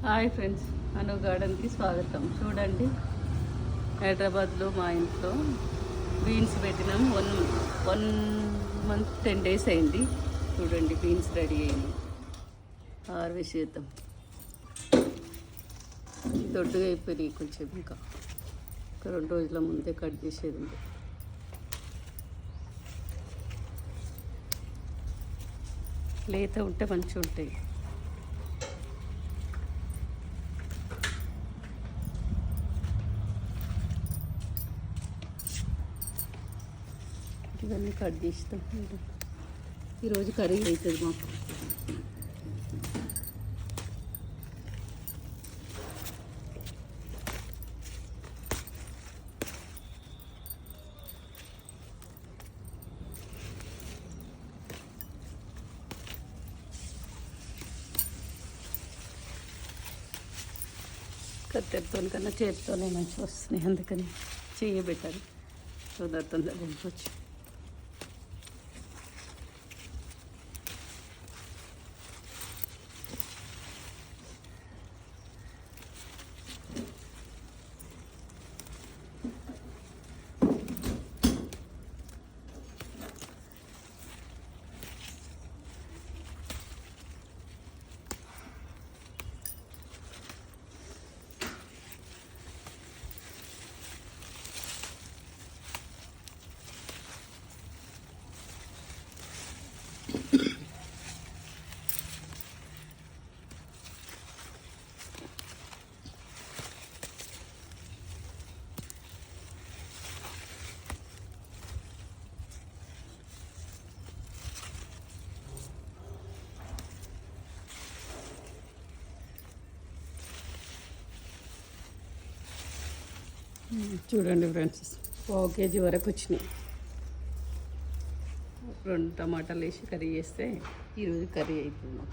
Hi friends, అను గార్డెన్కి స్వాగతం. చూడండి, హైదరాబాద్లో మా ఇంట్లో బీన్స్ పెట్టినాం. వన్ మంత్ 10 days అయింది. చూడండి, బీన్స్ రెడీ అయింది. హార్వెస్ట్ చేద్దాం. దొడ్డుగా అయిపోయినాయి కొంచెం, ఇంకా 2 రోజుల ముందే కట్ చేసేది ఉంది. లేత ఉంటే మంచిగా ఉంటాయి. ఇవన్నీ కట్ చేస్తాం. ఈరోజు కర్రీ అవుతుంది మాకు. కత్తెరతో కన్నా చేతితోనే మంచిగా వస్తున్నాయి, అందుకని చేయబెట్టాలి. తొందరగా పంపవచ్చు. చూడండి ఫ్రెండ్స్, 1 kg వరకు వచ్చినాయి. 2 టమాటాలు వేసి కర్రీ చేస్తే ఈరోజు కర్రీ అవుతుంది.